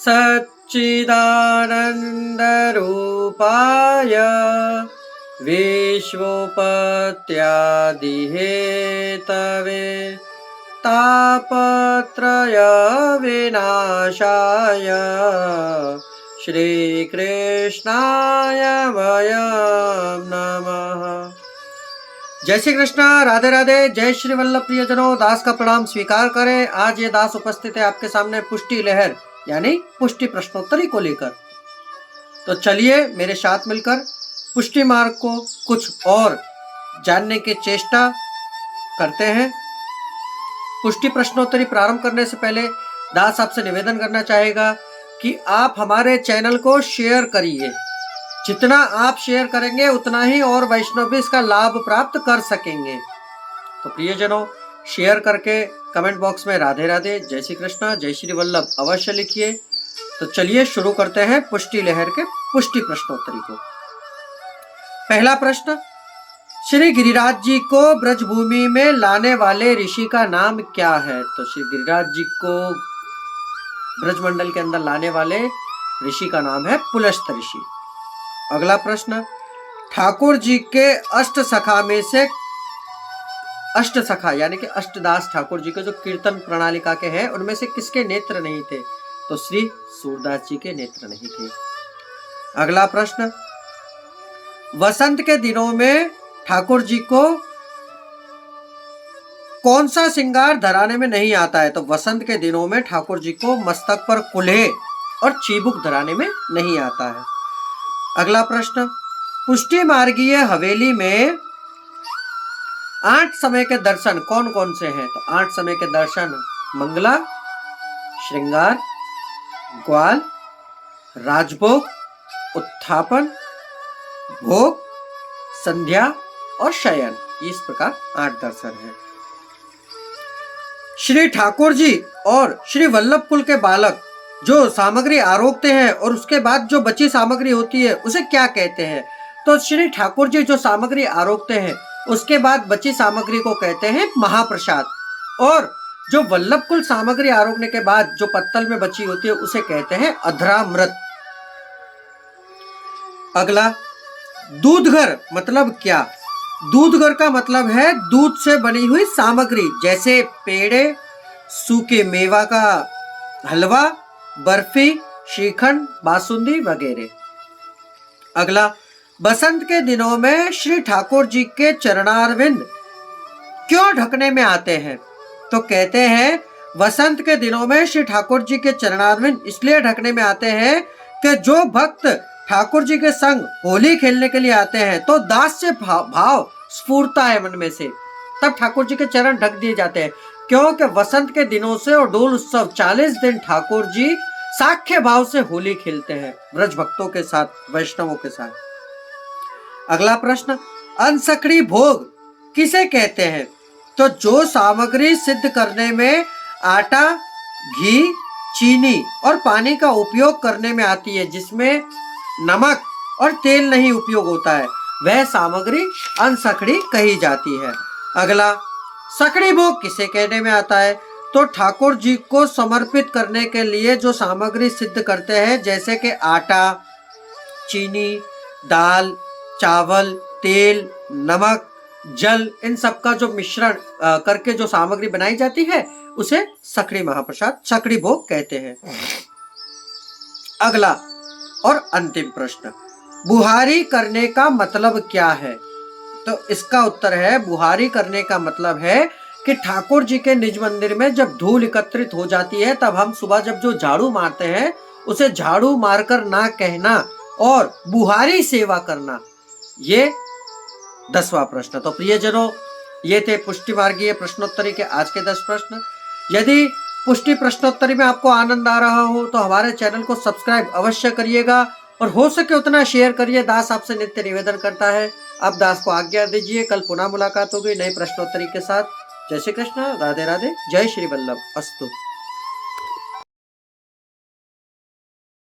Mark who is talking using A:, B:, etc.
A: सच्चिदानन्दरूपाय विश्वोपत्यादिहेतवे तापत्रय विनाशाय श्रीकृष्णाय वयं नमः। जय श्री कृष्ण, राधे राधे, जय श्री वल्लभ प्रियजनों। दास का प्रणाम स्वीकार करें। आज ये दास उपस्थित है आपके सामने पुष्टि लहर यानी पुष्टि प्रश्नोत्तरी को लेकर। तो चलिए मेरे साथ मिलकर पुष्टि मार्ग को कुछ और जानने की चेष्टा करते हैं। पुष्टि प्रश्नोत्तरी प्रारंभ करने से पहले दास आपसे निवेदन करना चाहेगा कि आप हमारे चैनल को शेयर करिए। जितना आप शेयर करेंगे उतना ही और वैष्णव भी इसका लाभ प्राप्त कर सकेंगे। तो प्रियजनों, शेयर करके कमेंट बॉक्स में राधे राधे, जय श्री कृष्ण, जय श्री वल्लभ अवश्य लिखिए। तो चलिए शुरू करते हैं पुष्टि लहर के पुष्टि प्रश्नोत्तरी को। पहला प्रश्न, श्री गिरिराज जी को ब्रजभूमि में लाने वाले ऋषि का नाम क्या है? तो श्री गिरिराज जी को ब्रजमंडल के अंदर लाने वाले ऋषि का नाम है पुलस्त ऋषि। अगला प्रश्न, ठाकुर जी के अष्ट सखा में से अष्ट सखा यानी कि अष्टदास ठाकुर जी के जो कीर्तन प्रणालिका के हैं उनमें से किसके नेत्र नहीं थे? तो श्री सूरदास जी के नेत्र नहीं थे। अगला प्रश्न, वसंत के दिनों में ठाकुर जी को कौन सा श्रृंगार धराने में नहीं आता है? तो वसंत के दिनों में ठाकुर जी को मस्तक पर कुल्हे और चीबुक धराने में नहीं आता है। अगला प्रश्न, पुष्टि मार्गीय हवेली में 8 समय के दर्शन कौन कौन से हैं? तो 8 समय के दर्शन मंगला, श्रृंगार, ग्वाल, राजभोग, उत्थापन, भोग, संध्या और शयन। इस प्रकार 8 दर्शन हैं। श्री ठाकुर जी और श्री वल्लभ कुल के बालक जो सामग्री आरोगते हैं और उसके बाद जो बची सामग्री होती है उसे क्या कहते हैं? तो श्री ठाकुर जी जो सामग्री आरोगते हैं उसके बाद बची सामग्री को कहते हैं महाप्रसाद, और जो वल्लभ कुल सामग्री आरोगने के बाद जो पत्तल में बची होती है उसे कहते हैं अधरामृत। अगला, दूधघर मतलब क्या? दूधघर का मतलब है दूध से बनी हुई सामग्री, जैसे पेड़े, सूखे मेवा का हलवा, बर्फी, श्रीखंड, बासुंदी वगैरह। अगला, बसंत के दिनों में श्री ठाकुर जी के चरणारविंद क्यों ढकने में आते हैं? तो कहते हैं वसंत के दिनों में श्री ठाकुर जी के चरणारविंद इसलिए ढकने में आते हैं कि जो भक्त ठाकुर जी के संग होली खेलने के लिए आते हैं तो दास से भाव स्फूर्ता है मन में से, तब ठाकुर जी के चरण ढक दिए जाते हैं। क्योंकि वसंत के दिनों से और डोल उत्सव 40 दिन ठाकुर जी साख्य भाव से होली खेलते हैं ब्रज भक्तों के साथ, वैष्णवों के साथ। अगला प्रश्न, अनसकड़ी भोग किसे कहते हैं? तो जो सामग्री सिद्ध करने में आटा, घी, चीनी और पानी का उपयोग करने में आती है, जिसमें नमक और तेल नहीं उपयोग होता है, वह सामग्री अनसकड़ी कही जाती है। अगला, सकड़ी भोग किसे कहने में आता है? तो ठाकुर जी को समर्पित करने के लिए जो सामग्री सिद्ध करते हैं, जैसे कि आटा, चीनी, दाल, चावल, तेल, नमक, जल, इन सब का जो मिश्रण करके जो सामग्री बनाई जाती है उसे सकड़ी महाप्रसाद, सकड़ी भोग कहते हैं। अगला और अंतिम प्रश्न, बुहारी करने का मतलब क्या है? तो इसका उत्तर है, बुहारी करने का मतलब है कि ठाकुर जी के निज मंदिर में जब धूल एकत्रित हो जाती है तब हम सुबह जब जो झाड़ू मारते हैं उसे झाड़ू मारकर ना कहना और बुहारी सेवा करना। ये 10वां प्रश्न। तो प्रियजनों, ये थे पुष्टि मार्गीय प्रश्नोत्तरी के आज के 10 प्रश्न। यदि पुष्टि प्रश्नोत्तरी में आपको आनंद आ रहा हो तो हमारे चैनल को सब्सक्राइब अवश्य करिएगा और हो सके उतना शेयर करिए। दास आपसे नित्य निवेदन करता है। अब दास को आज्ञा दीजिए, कल पुनः मुलाकात होगी नए प्रश्नोत्तरी के साथ। जय श्री कृष्ण, राधे राधे, जय श्री वल्लभ अस्तु।